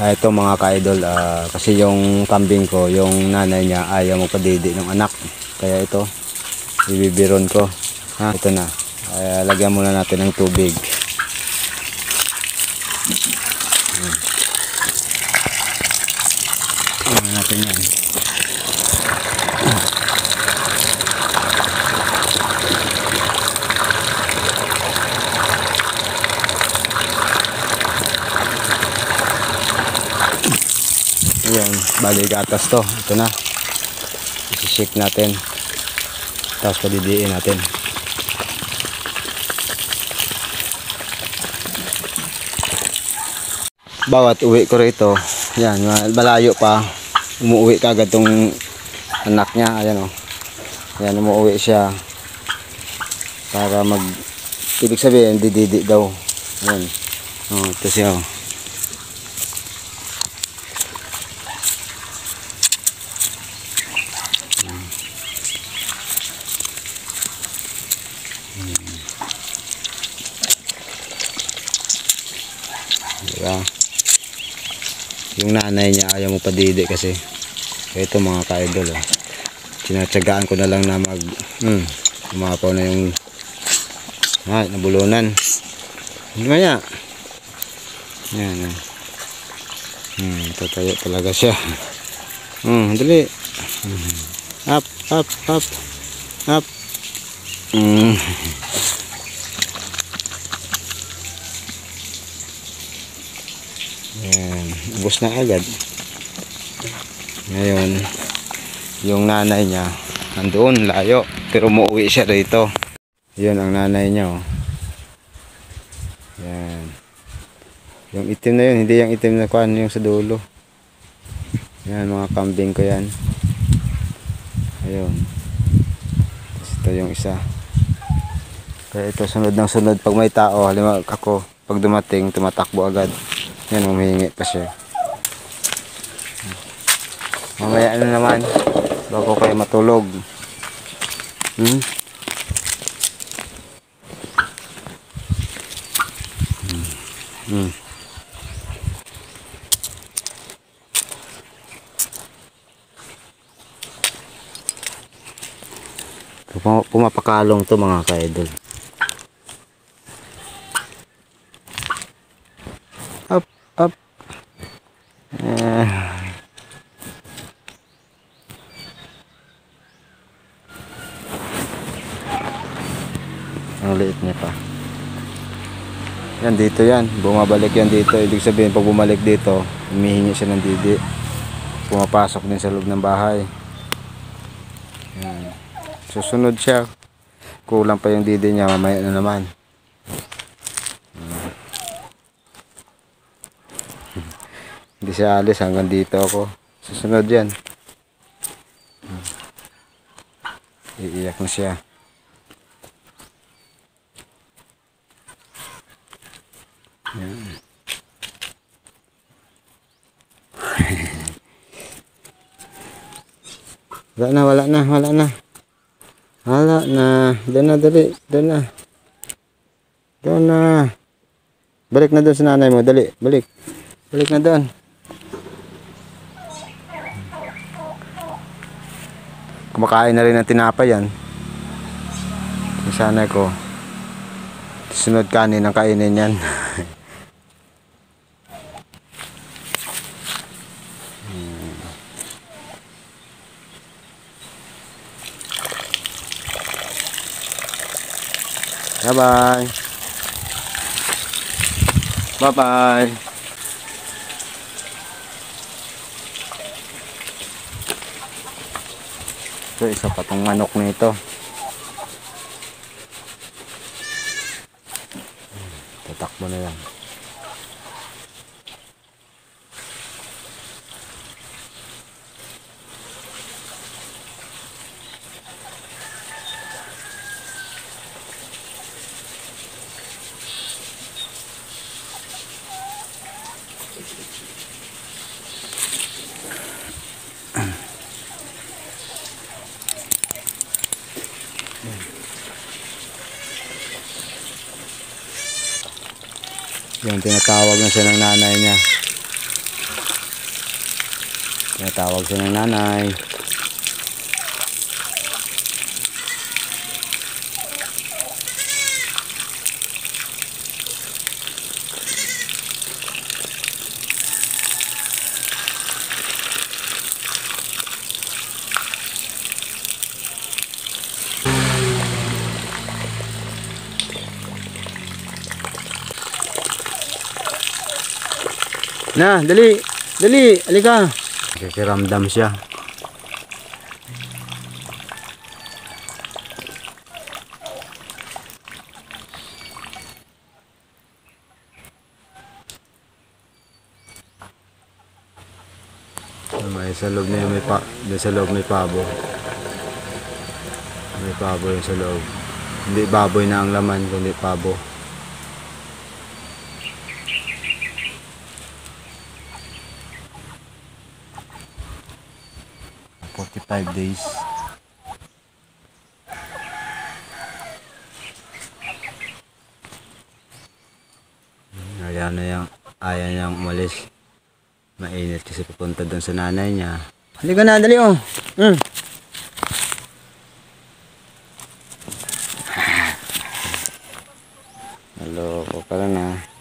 Ito mga ka-idol, kasi yung kambing ko, yung nanay niya ayaw magpadidi ng anak. Kaya ito, ibibiron ko. Ito na. Lagyan muna natin ng tubig. Lagyan natin yan. Ayan, bali gatas to. Ito na. I-shake natin. Tapos padidiin natin. Bawat uwi ko rito, yan, malayo pa, umuwi kagad tong anak niya. Ayan o. Ayan, umuwi siya para ibig sabihin, dididi daw. Ayan. O, ito siya o. Diba? Yung nanay niya ayaw mo padidi kasi. Ito mga ka-idol, tinatsagaan ko na lang na umapaw na yung nabulunan. Maya yan. Tatayo talaga siya. Dali. Up. Yan, ubos na agad. Ngayon, yung nanay niya nandoon, layo, pero umuwi siya rito. Yun ang nanay niya, oh. Yan. Yung itim na yun, hindi yung itim na kuan, yung sa dulo. Yan, mga kambing ko yan. Ayun. Tapos ito yung isa. Kaya ito sunod ng sunod pag may tao. Halimbawa ako, pag dumating, tumatakbo agad. Yan, humihingi pa siya. Mamaya na naman bago kayo matulog. Pumapakalong to mga ka-idol. Up. Ang liit niya pa. Yan, dito yan. Bumabalik yan dito. Ibig sabihin, pag bumalik dito, humihingi siya ng didi. Pumapasok din sa loob ng bahay. Yan. Susunod siya. Kulang pa yung didi niya. Mamaya na naman. Hindi siya alis hanggang dito ako. Susunod yan. Iiyak na siya. Yan. Wala na. Doon na, dali. Doon na. Balik na doon sa nanay mo. Dali, balik na doon. Kumakain na rin ng tinapay yan. Sana ko sunod kanin ang kainin yan. Bye-bye. Ito, isa pa tong manok nito. Tatakbo na yan. Yung tinatawag na siya ng nanay niya. Tinatawag siya ng nanay. Na, dali, dali, alika. Kikiramdam siya. May sa loob na yun, sa loob may pabo. May pabo yun sa loob. Hindi baboy na ang laman, kundi pabo. 45 days. Ayaw niyang umalis. Mainit kasi pupunta doon sa nanay niya. Halika na, dali oh. Hello, pala na.